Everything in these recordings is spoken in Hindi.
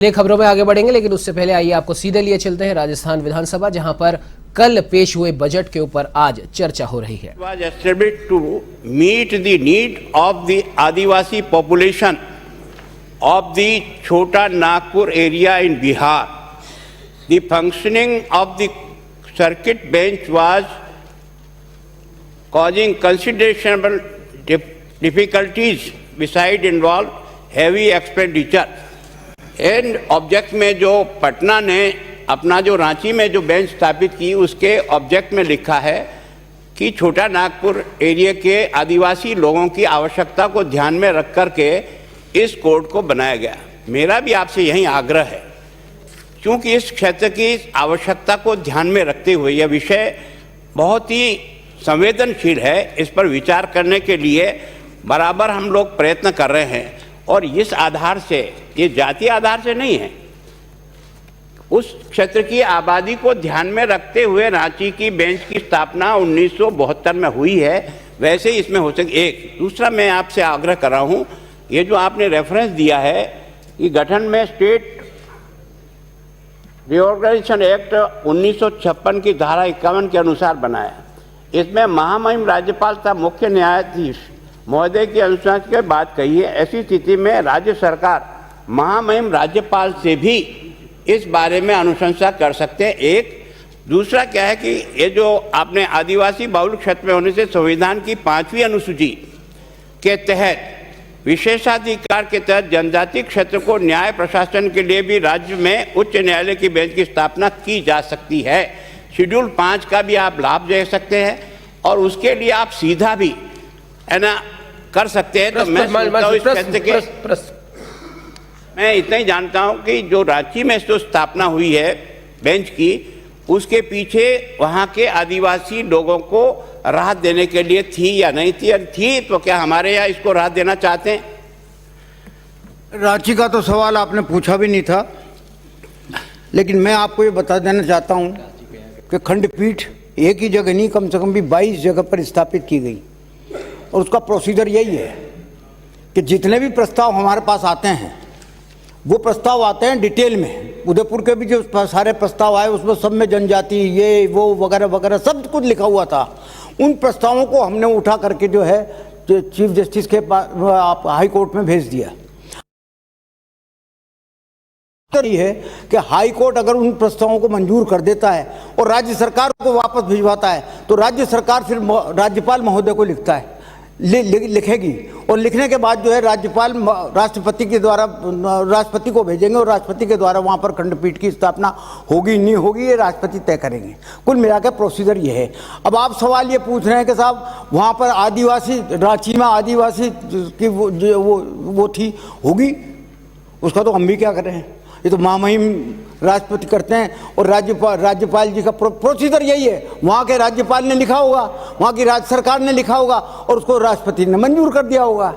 ये खबरों में आगे बढ़ेंगे, लेकिन उससे पहले आइए आपको सीधे लिए चलते हैं राजस्थान विधानसभा, जहां पर कल पेश हुए बजट के ऊपर आज चर्चा हो रही है। was established to meet the need of the Adivasi population of the Chota Nagpur area in Bihar. The functioning of the circuit bench was causing considerable difficulties, besides involved heavy expenditure. And object में जो पटना ने अपना जो रांची में जो बेंच स्थापित की, उसके ऑब्जेक्ट में लिखा है कि छोटा नागपुर एरिया के आदिवासी लोगों की आवश्यकता को ध्यान में रख कर के इस कोड को बनाया गया। मेरा भी आपसे यही आग्रह है, क्योंकि इस क्षेत्र की आवश्यकता को ध्यान में रखते हुए यह विषय बहुत ही संवेदनशील है। इस पर विचार करने के लिए बराबर हम लोग प्रयत्न कर रहे हैं, और इस आधार से, ये जातीय आधार से नहीं है, उस क्षेत्र की आबादी को ध्यान में रखते हुए रांची की बेंच की स्थापना 1972 में हुई है। वैसे इसमें हो सके। एक दूसरा मैं आपसे आग्रह कर रहा हूँ, ये जो आपने रेफरेंस दिया है कि गठन में स्टेट रिऑर्गेनाइजेशन एक्ट 1956 की धारा 51 के अनुसार बनाया। इसमें महामहिम राज्यपाल तथा मुख्य न्यायाधीश महोदय की अनुशंसा के बात कही है। ऐसी स्थिति में राज्य सरकार महामहिम राज्यपाल से भी इस बारे में अनुशंसा कर सकते हैं। एक दूसरा क्या है कि ये जो आपने आदिवासी बहुल क्षेत्र में होने से संविधान की 5वीं अनुसूची के तहत विशेषाधिकार के तहत जनजाति क्षेत्र को न्याय प्रशासन के लिए भी राज्य में उच्च न्यायालय की बेंच की स्थापना की जा सकती है। शेड्यूल 5 का भी आप लाभ ले सकते हैं, और उसके लिए आप सीधा भी है ना कर सकते हैं। तो मैं इतना ही जानता हूं कि जो रांची में जो स्थापना हुई है बेंच की, उसके पीछे वहां के आदिवासी लोगों को राहत देने के लिए थी या नहीं थी, और थी तो क्या हमारे यहाँ इसको राहत देना चाहते हैं? रांची का तो सवाल आपने पूछा भी नहीं था, लेकिन मैं आपको ये बता देना चाहता हूं कि खंडपीठ एक ही जगह नहीं, कम से कम भी 22 जगह पर स्थापित की गई, और उसका प्रोसीजर यही है कि जितने भी प्रस्ताव हमारे पास आते हैं, वो प्रस्ताव आते हैं डिटेल में। उदयपुर के भी जो सारे प्रस्ताव आए, उसमें सब में जनजाति ये वो वगैरह वगैरह सब कुछ लिखा हुआ था। उन प्रस्तावों को हमने उठा करके जो है चीफ जस्टिस के पास हाई कोर्ट में भेज दिया। तो ये है कि हाई कोर्ट अगर उन प्रस्तावों को मंजूर कर देता है और राज्य सरकार को वापस भिजवाता है, तो राज्य सरकार फिर राज्यपाल महोदय को लिखता है, लिखेगी, और लिखने के बाद जो है राज्यपाल राष्ट्रपति के द्वारा राष्ट्रपति को भेजेंगे, और राष्ट्रपति के द्वारा वहाँ पर खंडपीठ की स्थापना होगी नहीं होगी ये राष्ट्रपति तय करेंगे। कुल मिलाकर प्रोसीजर ये है। अब आप सवाल ये पूछ रहे हैं कि साहब वहाँ पर आदिवासी, रांची में आदिवासी की वो थी, होगी, उसका तो हम भी क्या कर रहे हैं, ये तो महामहिम राष्ट्रपति करते हैं, और राज्यपाल जी का प्रोसीजर यही है। वहाँ के राज्यपाल ने लिखा होगा, वहाँ की राज्य सरकार ने लिखा होगा, और उसको राष्ट्रपति ने मंजूर कर दिया होगा।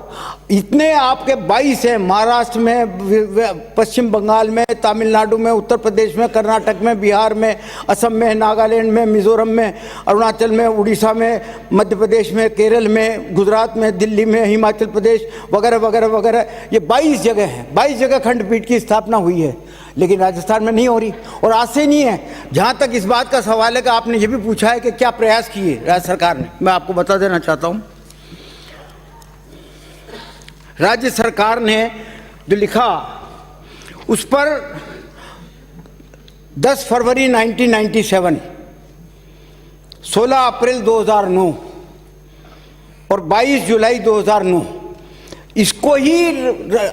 इतने आपके 22 हैं, महाराष्ट्र में, पश्चिम बंगाल में, तमिलनाडु में, उत्तर प्रदेश में, कर्नाटक में, बिहार में, असम में, नागालैंड में, मिजोरम में, अरुणाचल में, उड़ीसा में, मध्य प्रदेश में, केरल में, गुजरात में, दिल्ली में, हिमाचल प्रदेश वगैरह वगैरह वगैरह, ये 22 जगह हैं। 22 जगह खंडपीठ की स्थापना हुई है, लेकिन राजस्थान में नहीं हो रही, और आज से नहीं है। जहाँ तक इस बात का सवाल है कि आपने ये भी पूछा है कि क्या प्रयास किए राज्य सरकार ने, मैं आपको बता देना चाहता हूँ। राज्य सरकार ने जो लिखा, उस पर 10 फरवरी 1997, 16 अप्रैल 2009 और 22 जुलाई 2009 इसको ही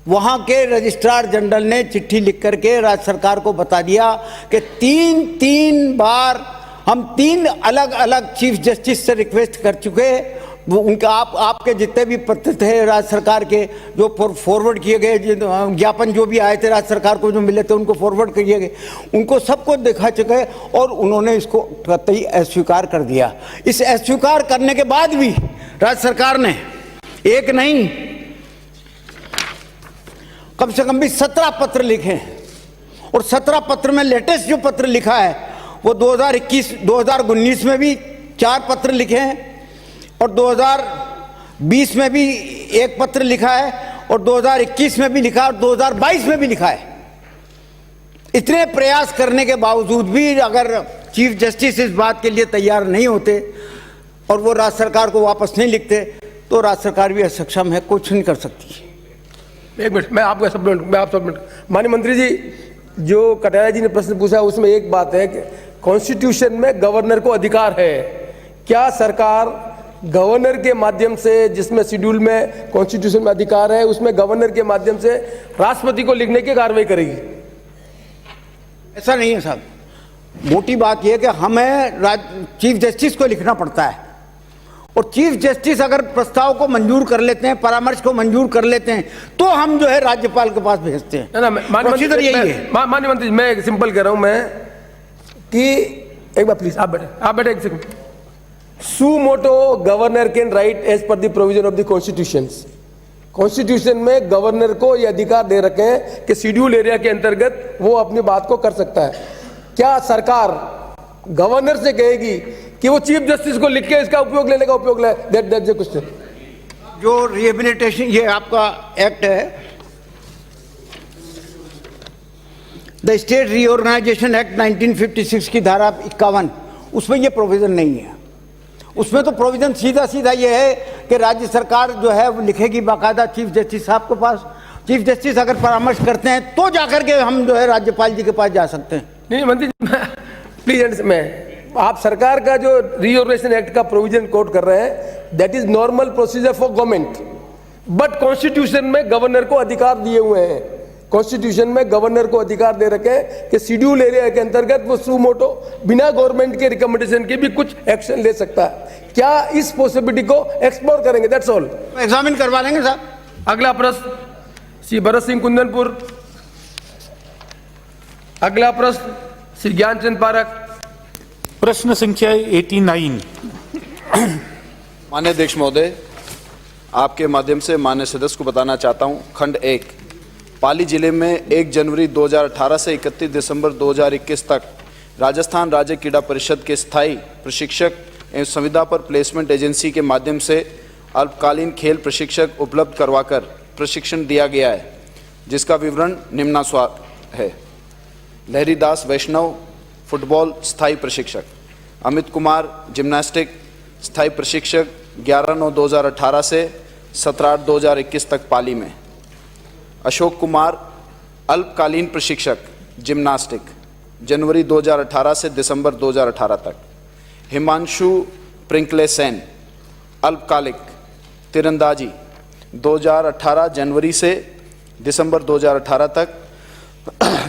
वहाँ के रजिस्ट्रार जनरल ने चिट्ठी लिख करके राज्य सरकार को बता दिया कि तीन बार हम 3 अलग अलग चीफ जस्टिस से रिक्वेस्ट कर चुके। वो उनका आपके जितने भी पत्र थे राज्य सरकार के, जो फॉरवर्ड किए गए ज्ञापन जो भी आए थे राज्य सरकार को, जो मिले थे उनको फॉरवर्ड किए गए, उनको सबको दिखा चुके, और उन्होंने इसको कतई अस्वीकार कर दिया। इस अस्वीकार करने के बाद भी राज्य सरकार ने एक नहीं, कम से कम भी 17 पत्र लिखे, और 17 पत्र में लेटेस्ट जो पत्र लिखा है वो 2019 में भी 4 पत्र लिखे हैं, और 2020 में भी 1 पत्र लिखा है, और 2021 में भी लिखा है, और 2022 में भी लिखा है। इतने प्रयास करने के बावजूद भी अगर चीफ जस्टिस इस बात के लिए तैयार नहीं होते और वो राज्य सरकार को वापस नहीं लिखते तो राज्य सरकार भी असक्षम है, कुछ नहीं कर सकती। एक मिनट, मैं आपको सबमिट माननीय मंत्री जी, जो कटारिया जी ने प्रश्न पूछा उसमें एक बात है कि कॉन्स्टिट्यूशन में गवर्नर को अधिकार है, क्या सरकार गवर्नर के माध्यम से, जिसमें शेड्यूल में कॉन्स्टिट्यूशन में अधिकार है, उसमें गवर्नर के माध्यम से राष्ट्रपति को लिखने की कार्रवाई करेगी? ऐसा नहीं है साहब, मोटी बात यह कि हमें चीफ जस्टिस को लिखना पड़ता है और चीफ जस्टिस अगर प्रस्ताव को मंजूर कर लेते हैं, परामर्श को मंजूर कर लेते हैं, तो हम जो है राज्यपाल के पास भेजते हैं। प्रोसीजर यही है। माननीय मंत्री, मैं एक सिंपल कह रहा हूं मैं कि एक बार प्लीज आप बैठे एक second. Suo motu governor can write as per the provision of the constitution. Constitution में गवर्नर को यह अधिकार दे रखे हैं कि शेड्यूल एरिया के अंतर्गत वो अपनी बात को कर सकता है। क्या सरकार गवर्नर से कहेगी कि वो चीफ जस्टिस को लिख के इसका उपयोग लेने का उपयोग ले? That's the question. जो रिहेबिलिटेशन, ये आपका एक्ट है, द स्टेट रीऑर्गेनाइजेशन एक्ट 1956 की धारा 51, उसमें ये प्रोविजन नहीं है। उसमें तो प्रोविजन सीधा ये है कि राज्य सरकार जो है वो लिखेगी बाकायदा चीफ जस्टिस साहब के पास। चीफ जस्टिस अगर परामर्श करते हैं तो जाकर के हम जो है राज्यपाल जी के पास जा सकते हैं। नहीं मंत्री जी, प्लीज, आप सरकार का जो रीऑर्गेनाइजेशन एक्ट का प्रोविजन कोट कर रहे हैं, that is normal procedure for government, but constitution में गवर्नर को अधिकार दिए हुए हैं। कॉन्स्टिट्यूशन में गवर्नर को अधिकार दे रखे हैं कि शेड्यूल एरिया के अंतर्गत वो सू मोटो बिना गवर्नमेंट के रिकमेंडेशन के भी कुछ एक्शन ले सकता है। क्या इस पॉसिबिलिटी को एक्सप्लोर करेंगे? That's all. एग्जामिन करवा लेंगे साहब। अगला प्रश्न श्री भरत सिंह कुंदनपुर। अगला प्रश्न श्री ज्ञानचंद पारक। प्रश्न संख्या 89। माननीय अध्यक्ष महोदय, आपके माध्यम से माननीय सदस्य को बताना चाहता हूं, खंड 1, पाली जिले में 1 जनवरी 2018 से 31 दिसंबर 2021 तक राजस्थान राज्य क्रीड़ा परिषद के स्थायी प्रशिक्षक एवं संविदा पर प्लेसमेंट एजेंसी के माध्यम से अल्पकालीन खेल प्रशिक्षक उपलब्ध करवाकर प्रशिक्षण दिया गया है, जिसका विवरण निम्नानुसार है। लहरीदास वैष्णव फुटबॉल स्थायी प्रशिक्षक, अमित कुमार जिम्नास्टिक स्थायी प्रशिक्षक 11/9/2018 से 17/8/2021 तक पाली में। अशोक कुमार अल्पकालीन प्रशिक्षक जिम्नास्टिक जनवरी 2018 से दिसंबर 2018 तक। हिमांशु प्रिंकले सेन अल्पकालिक तीरंदाजी 2018 जनवरी से दिसंबर 2018 तक,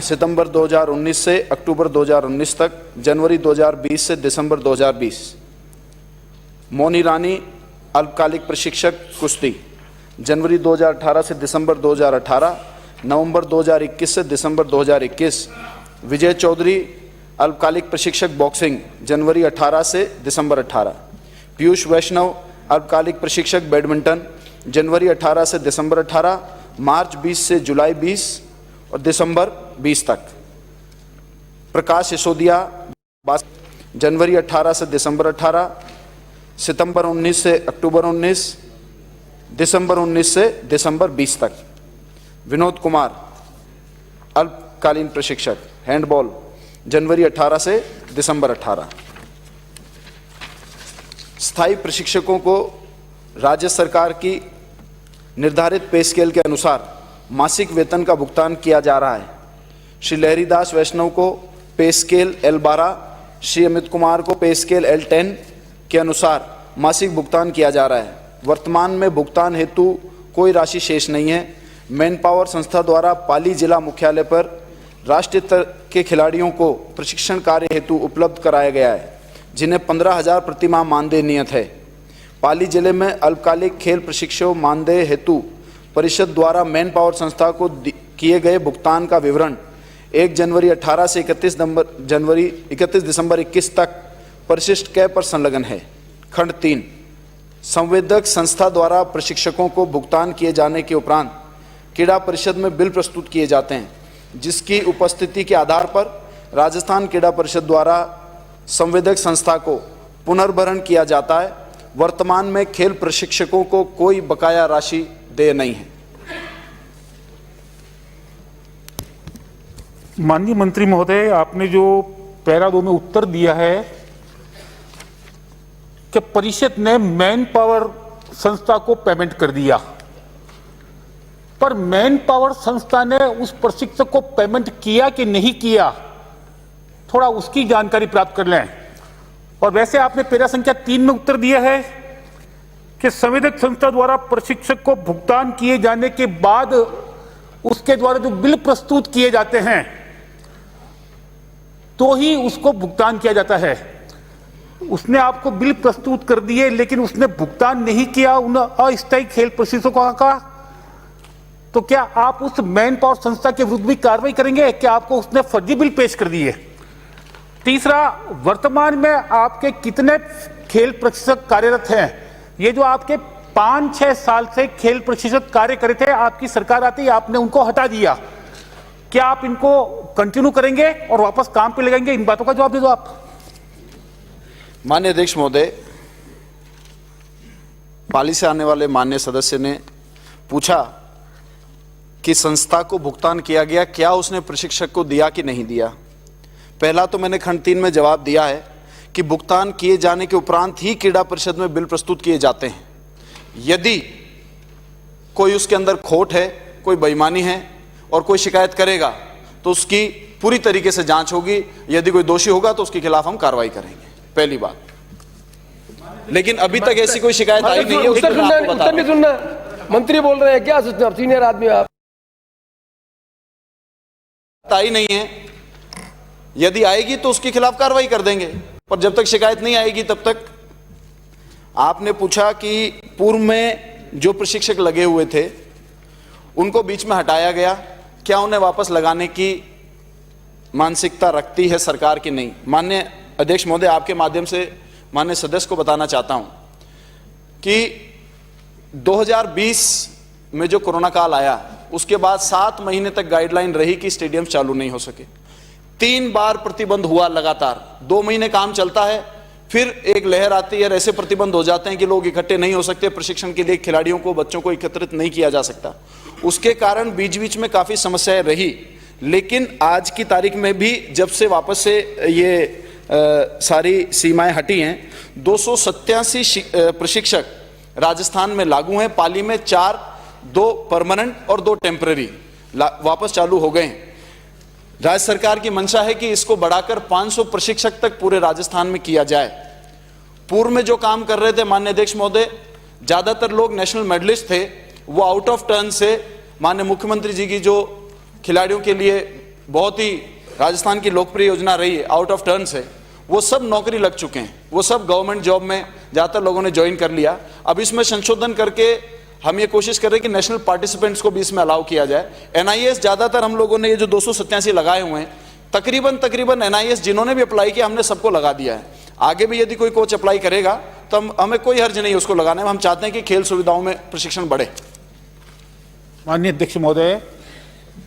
सितंबर 2019 से अक्टूबर 2019 तक, जनवरी 2020 से दिसंबर 2020। मोनी रानी अल्पकालिक प्रशिक्षक कुश्ती जनवरी 2018 से दिसंबर 2018, नवंबर 2021 से दिसंबर 2021। विजय चौधरी अल्पकालिक प्रशिक्षक बॉक्सिंग जनवरी 18 से दिसंबर 18। पीयूष वैष्णव अल्पकालिक प्रशिक्षक बैडमिंटन जनवरी 18 से दिसंबर 18, मार्च 20 से जुलाई 20 और दिसंबर 20 तक। प्रकाश सिसोदिया जनवरी 18 से दिसंबर 18, सितंबर 19 से अक्टूबर 19, दिसंबर 19 से दिसंबर 20 तक। विनोद कुमार अल्पकालीन प्रशिक्षक हैंडबॉल जनवरी 18 से दिसंबर 18। स्थायी प्रशिक्षकों को राज्य सरकार की निर्धारित पे स्केल के अनुसार मासिक वेतन का भुगतान किया जा रहा है। श्री लहरीदास वैष्णव को पे स्केल L12, श्री अमित कुमार को पे स्केल L10 के अनुसार मासिक भुगतान किया जा रहा है। वर्तमान में भुगतान हेतु कोई राशि शेष नहीं है। मैन पावर संस्था द्वारा पाली जिला मुख्यालय पर राष्ट्रीय स्तर के खिलाड़ियों को प्रशिक्षण कार्य हेतु उपलब्ध कराया गया है, जिन्हें 15,000 प्रतिमाह मानदेय नियत है। पाली जिले में अल्पकालिक खेल प्रशिक्षकों मानदेय हेतु परिषद द्वारा मैन पावर संस्था को किए गए भुगतान का विवरण 1 जनवरी 18 से 31 दिसंबर 21 तक परिशिष्ट कै पर संलग्न है। खंड 3, संवेदक संस्था द्वारा प्रशिक्षकों को भुगतान किए जाने के उपरांत क्रीड़ा परिषद में बिल प्रस्तुत किए जाते हैं, जिसकी उपस्थिति के आधार पर राजस्थान क्रीड़ा परिषद द्वारा संवेदक संस्था को पुनर्भरण किया जाता है। वर्तमान में खेल प्रशिक्षकों को कोई बकाया राशि देय नहीं है। माननीय मंत्री महोदय, आपने जो पैरा 2 में उत्तर दिया है कि परिषद ने मैन पावर संस्था को पेमेंट कर दिया, पर मैन पावर संस्था ने उस प्रशिक्षक को पेमेंट किया कि नहीं किया, थोड़ा उसकी जानकारी प्राप्त कर लें। और वैसे आपने पैरा संख्या 3 में उत्तर दिया है कि संवेदक संस्था द्वारा प्रशिक्षक को भुगतान किए जाने के बाद उसके द्वारा जो बिल प्रस्तुत किए जाते हैं तो ही उसको भुगतान किया जाता है। उसने आपको बिल प्रस्तुत कर दिए लेकिन उसने भुगतान नहीं किया उन अस्थायी खेल प्रशिक्षकों का, तो क्या आप उस मैन पावर संस्था के विरुद्ध भी कार्रवाई करेंगे कि आपको उसने फर्जी बिल पेश कर दिए? तीसरा, वर्तमान में आपके कितने खेल प्रशिक्षक कार्यरत हैं? ये जो आपके 5-6 साल से खेल प्रशिक्षक कार्य कर रहे थे, आपकी सरकार आती है आपने उनको हटा दिया, क्या आप इनको कंटिन्यू करेंगे और वापस काम पे लगाएंगे? इन बातों का जवाब दे दो आप। माननीय अध्यक्ष महोदय, पाली से आने वाले माननीय सदस्य ने पूछा कि संस्था को भुगतान किया गया, क्या उसने प्रशिक्षक को दिया कि नहीं दिया। पहला तो मैंने खंड 3 में जवाब दिया है कि भुगतान किए जाने के उपरांत ही क्रीड़ा परिषद में बिल प्रस्तुत किए जाते हैं। यदि कोई उसके अंदर खोट है, कोई बेईमानी है और कोई शिकायत करेगा तो उसकी पूरी तरीके से जांच होगी। यदि कोई दोषी होगा तो उसके खिलाफ हम कार्रवाई करेंगे, पहली बात। लेकिन अभी तक ऐसी कोई शिकायत आई नहीं है। उत्तर नहीं सुनना, मंत्री बोल रहे हैं, क्या सोचते हैं आप, सीनियर आदमी आप? आई नहीं है, यदि आएगी तो उसके खिलाफ कार्रवाई कर देंगे, पर जब तक शिकायत नहीं आएगी तब तक। आपने पूछा कि पूर्व में जो प्रशिक्षक लगे हुए थे उनको बीच में हटाया गया, क्या उन्हें वापस लगाने की मानसिकता रखती है सरकार की? नहीं। माननीय अध्यक्ष महोदय, आपके माध्यम से माननीय सदस्य को बताना चाहता हूं कि 2020 में जो कोरोना काल आया उसके बाद 7 महीने तक गाइडलाइन रही कि स्टेडियम चालू नहीं हो सके। 3 बार प्रतिबंध हुआ लगातार, 2 महीने काम चलता है, फिर एक लहर आती है, ऐसे प्रतिबंध हो जाते हैं कि लोग इकट्ठे नहीं हो सकते, प्रशिक्षण के लिए खिलाड़ियों को, बच्चों को एकत्रित नहीं किया जा सकता। उसके कारण बीच बीच में काफी समस्याएं रही, लेकिन आज की तारीख में भी जब से वापस से ये सारी सीमाएं हटी हैं, 287 प्रशिक्षक राजस्थान में लागू हैं। पाली में 4, 2 परमानेंट और 2 टेम्पररी वापस चालू हो गए हैं। राज्य सरकार की मंशा है कि इसको बढ़ाकर 500 प्रशिक्षक तक पूरे राजस्थान में किया जाए। पूर्व में जो काम कर रहे थे माननीय अध्यक्ष महोदय, ज्यादातर लोग नेशनल मेडलिस्ट थे, वो आउट ऑफ टर्न से माननीय मुख्यमंत्री जी की जो खिलाड़ियों के लिए बहुत ही राजस्थान की लोकप्रिय योजना रही है, आउट ऑफ टर्न से, वो सब नौकरी लग चुके हैं, वो सब गवर्नमेंट जॉब में ज्यादातर लोगों ने ज्वाइन कर लिया। अब इसमें संशोधन करके हम ये कोशिश कर रहे हैं कि नेशनल पार्टिसिपेंट्स को भी इसमें अलाउ किया जाए। एनआईएस ज्यादातर हम लोगों ने ये जो 287 लगाए हुए हैं, तकरीबन एनआईएस जिन्होंने भी अप्लाई किया हमने सबको लगा दिया है। आगे भी यदि कोई कोच अप्लाई करेगा तो हमें कोई हर्ज नहीं उसको लगाने में। हम चाहते हैं कि खेल सुविधाओं में प्रशिक्षण बढ़े। माननीय अध्यक्ष महोदय,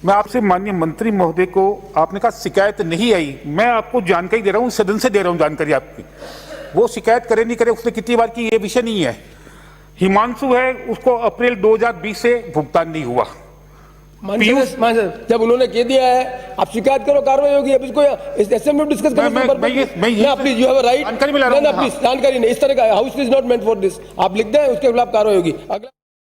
मैं आपसे माननीय मंत्री महोदय को, आपने कहा शिकायत नहीं आई, मैं आपको जानकारी दे रहा हूं, सदन से दे रहा हूं जानकारी आपकी। वो शिकायत करे नहीं करे, उसने कितनी बार की, ये विषय नहीं है। हिमांशु है, उसको अप्रैल 2020 से भुगतान नहीं हुआ। जब उन्होंने कह दिया है आप शिकायत करो, कार्रवाई होगी। अब इसको असेंबली में डिस्कस करें। जानकारी नहीं, इस तरह का house is not meant for this. आप लिख दें, उसके खिलाफ कार्रवाई होगी। अगला